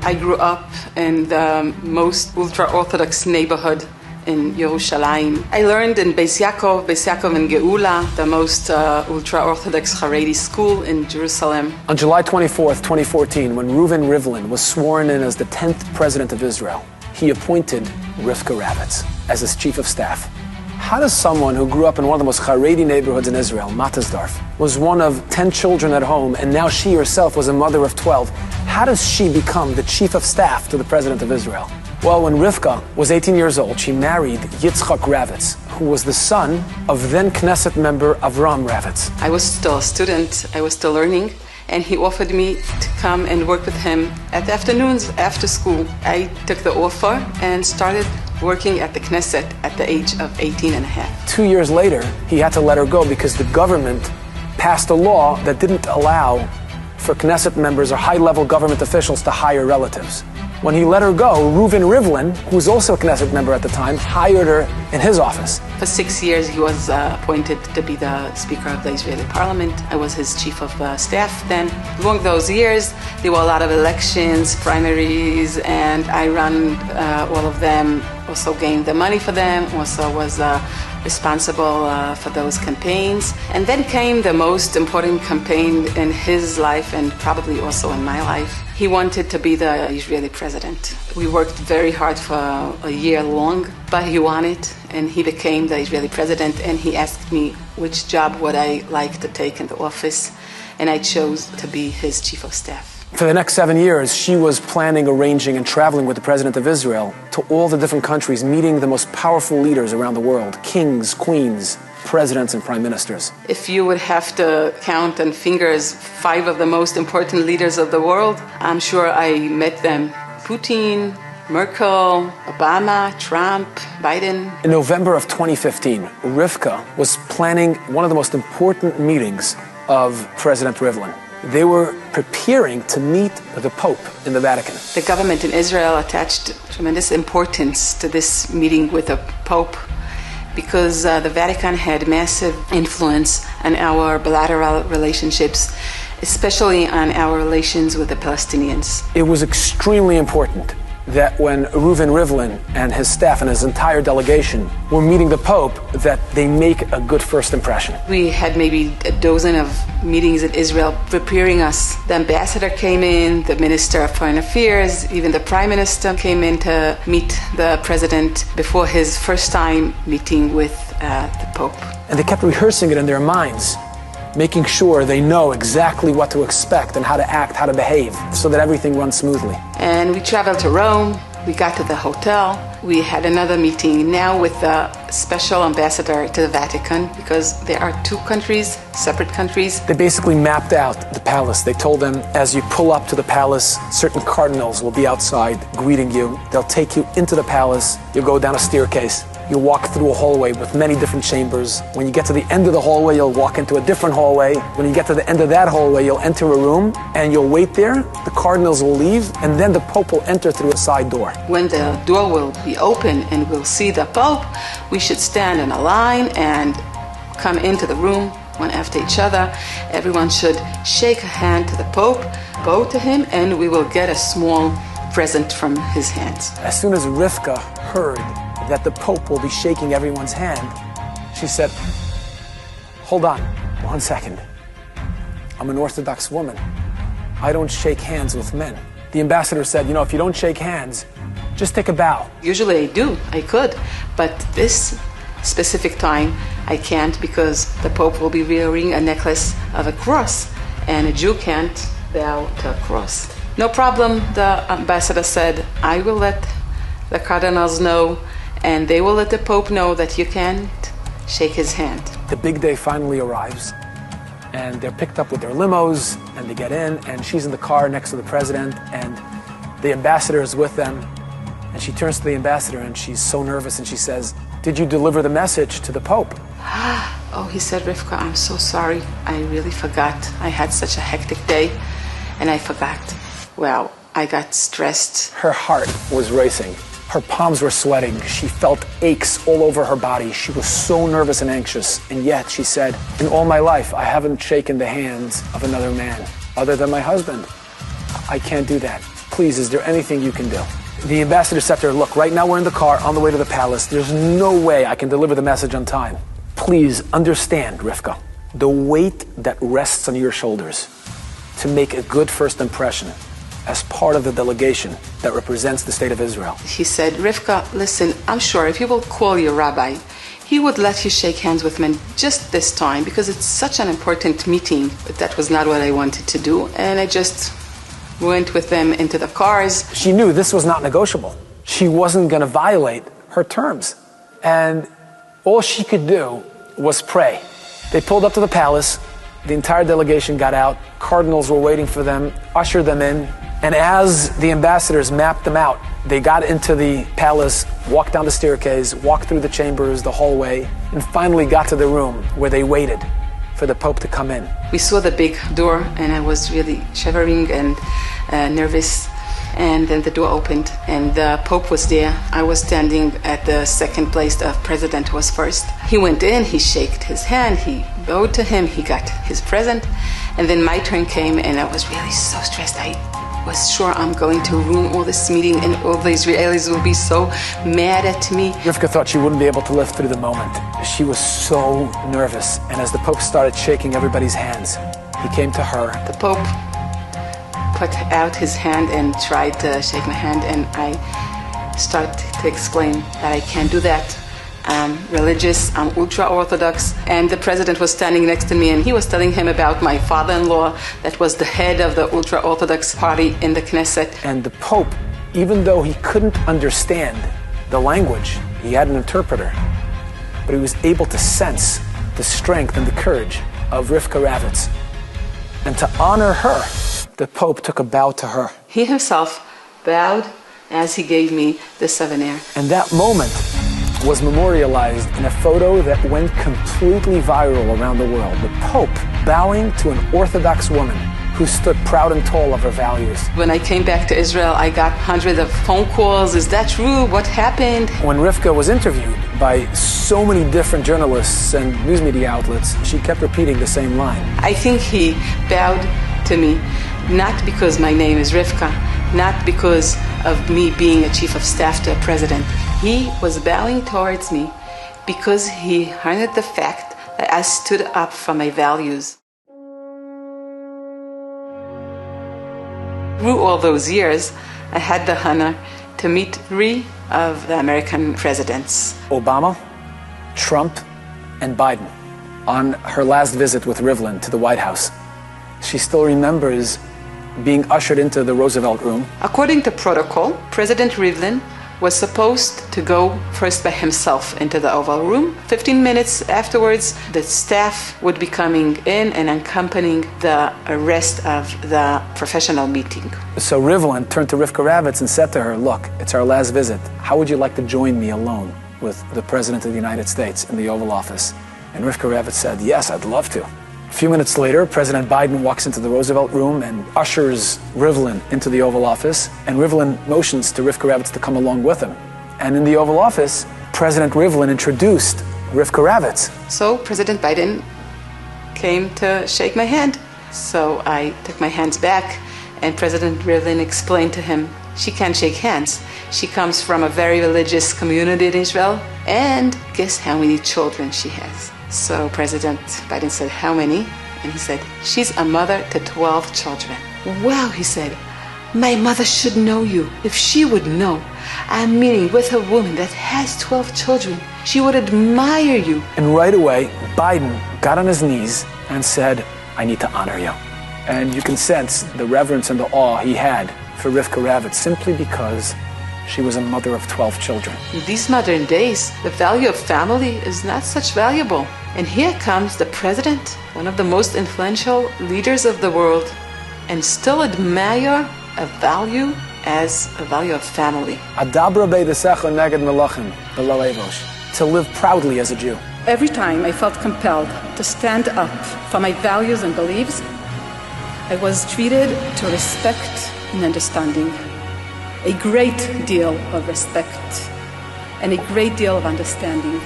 I grew up in the most ultra-Orthodox neighborhood in Yerushalayim. I learned in Beis Yaakov and Geula, the most ultra-Orthodox Haredi school in Jerusalem. On July 24th, 2014, when Reuven Rivlin was sworn in as the 10th president of Israel, he appointed Rivka Ravitz as his chief of staff. How does someone who grew up in one of the most Haredi neighborhoods in Israel, Mattersdorf, was one of 10 children at home, and now she herself was a mother of 12, how does she become the chief of staff to the president of Israel? Well, when Rivka was 18 years old, she married Yitzchak Ravitz, who was the son of then Knesset member Avram Ravitz. I was still a student, I was still learning, and he offered me to come and work with him at the afternoons after school. I took the offer and started working at the Knesset at the age of 18 and a half. 2 years later, he had to let her go because the government passed a law that didn't allow for Knesset members or high-level government officials to hire relatives. When he let her go, Reuven Rivlin, who was also a Knesset member at the time, hired her in his office. For 6 years, he was appointed to be the Speaker of the Israeli Parliament. I was his chief of staff then. Along those years, there were a lot of elections, primaries, and I ran all of them, also gained the money for them, also was responsible for those campaigns. And then came the most important campaign in his life and probably also in my life. He wanted to be the Israeli president. We worked very hard for a year long, but he won it, and he became the Israeli president, and he asked me which job would I like to take in the office, and I chose to be his chief of staff. For the next 7 years, she was planning, arranging, and traveling with the president of Israel to all the different countries, meeting the most powerful leaders around the world, kings, queens, presidents, and prime ministers. If you would have to count on fingers 5 of the most important leaders of the world, I'm sure I met them. Putin, Merkel, Obama, Trump, Biden. In November of 2015, Rivka was planning one of the most important meetings of President Rivlin. They were preparing to meet the Pope in the Vatican. The government in Israel attached tremendous importance to this meeting with the Pope because the Vatican had massive influence on our bilateral relationships, especially on our relations with the Palestinians. It was extremely important that when Reuven Rivlin and his staff and his entire delegation were meeting the Pope, that they make a good first impression. We had maybe a dozen of meetings in Israel preparing us. The ambassador came in, the minister of foreign affairs, even the prime minister came in to meet the president before his first time meeting with the Pope. And they kept rehearsing it in their minds, making sure they know exactly what to expect and how to act, how to behave, so that everything runs smoothly. And we traveled to Rome, we got to the hotel, we had another meeting now with the special ambassador to the Vatican, because there are 2 countries, separate countries. They basically mapped out the palace. They told them, as you pull up to the palace, certain cardinals will be outside greeting you. They'll take you into the palace, you'll go down a staircase, you'll walk through a hallway with many different chambers. When you get to the end of the hallway, you'll walk into a different hallway. When you get to the end of that hallway, you'll enter a room and you'll wait there. The cardinals will leave and then the Pope will enter through a side door. When the door will be open and we'll see the Pope, we should stand in a line and come into the room one after each other. Everyone should shake a hand to the Pope, bow to him, and we will get a small present from his hands. As soon as Rivka heard that the Pope will be shaking everyone's hand, she said, "Hold on, 1 second. I'm an Orthodox woman. I don't shake hands with men." The ambassador said, if you don't shake hands, just take a bow. Usually I do, I could, but this specific time I can't because the Pope will be wearing a necklace of a cross, and a Jew can't bow to a cross. No problem, the ambassador said, I will let the cardinals know, and they will let the Pope know that you can't shake his hand. The big day finally arrives, and they're picked up with their limos, and they get in, and she's in the car next to the president, and the ambassador is with them, and she turns to the ambassador, and she's so nervous, and she says, "Did you deliver the message to the Pope?" Oh, he said, "Rivka, I'm so sorry. I really forgot. I had such a hectic day, and I forgot." Well, I got stressed. Her heart was racing. Her palms were sweating. She felt aches all over her body. She was so nervous and anxious. And yet, she said, "In all my life, I haven't shaken the hands of another man other than my husband. I can't do that. please, is there anything you can do? The ambassador said to her, look, right now we're in the car on the way to the palace. There's no way I can deliver the message on time. Please understand, Rivka, the weight that rests on your shoulders to make a good first impression as part of the delegation that represents the state of Israel. He said, Rivka, listen, I'm sure if you will call your rabbi, he would let you shake hands with him just this time because it's such an important meeting. But that was not what I wanted to do. And I just went with them into the cars. She knew this was not negotiable. She wasn't going to violate her terms. And all she could do was pray. They pulled up to the palace. The entire delegation got out. Cardinals were waiting for them, ushered them in. And as the ambassadors mapped them out, they got into the palace, walked down the staircase, walked through the chambers, the hallway, and finally got to the room where they waited for the Pope to come in. We saw the big door, and I was really shivering and nervous. And then the door opened, and the Pope was there. I was standing at the second place. The president was first. He went in, he shook his hand, he bowed to him, he got his present. And then my turn came, and I was really so stressed. I was sure I'm going to ruin all this meeting, and all the Israelis will be so mad at me. Rivka thought she wouldn't be able to live through the moment. She was so nervous. And as the Pope started shaking everybody's hands, he came to her. The Pope put out his hand and tried to shake my hand, and I started to explain that I can't do that. I'm religious, I'm ultra-Orthodox, and the president was standing next to me, and he was telling him about my father-in-law that was the head of the ultra-Orthodox party in the Knesset. And the Pope, even though he couldn't understand the language, he had an interpreter, but he was able to sense the strength and the courage of Rivka Ravitz. And to honor her, the Pope took a bow to her. He himself bowed as he gave me the souvenir. And that moment was memorialized in a photo that went completely viral around the world. The Pope bowing to an Orthodox woman who stood proud and tall of her values. When I came back to Israel, I got hundreds of phone calls. Is that true? What happened? When Rivka was interviewed by so many different journalists and news media outlets, she kept repeating the same line. I think he bowed to me, not because my name is Rivka, not because of me being a chief of staff to a president. He was bowing towards me because he honored the fact that I stood up for my values. Through all those years, I had the honor to meet 3 of the American presidents. Obama, Trump, and Biden. On her last visit with Rivlin to the White House, she still remembers being ushered into the Roosevelt room. According to protocol, President Rivlin was supposed to go first by himself into the Oval Room. 15 minutes afterwards, the staff would be coming in and accompanying the rest of the professional meeting. So Rivlin turned to Rivka Ravitz and said to her, look, it's our last visit. How would you like to join me alone with the President of the United States in the Oval Office? And Rivka Ravitz said, yes, I'd love to. A few minutes later, President Biden walks into the Roosevelt room and ushers Rivlin into the Oval Office, and Rivlin motions to Rivka Ravitz to come along with him. And in the Oval Office, President Rivlin introduced Rivka Ravitz. So President Biden came to shake my hand. So I took my hands back, and President Rivlin explained to him, she can't shake hands. She comes from a very religious community in Israel, and guess how many children she has? So President Biden said, how many? And he said, she's a mother to 12 children. Wow, he said, my mother should know you. If she would know, I'm meeting with a woman that has 12 children. She would admire you. And right away, Biden got on his knees and said, I need to honor you. And you can sense the reverence and the awe he had for Rivka Ravitz simply because she was a mother of 12 children. In these modern days, the value of family is not such valuable. And here comes the president, one of the most influential leaders of the world, and still admire a value as a value of family. Adabra beidesecha neged melachim b'lo evosh. To live proudly as a Jew. Every time I felt compelled to stand up for my values and beliefs, I was treated to respect and understanding. A great deal of respect and a great deal of understanding.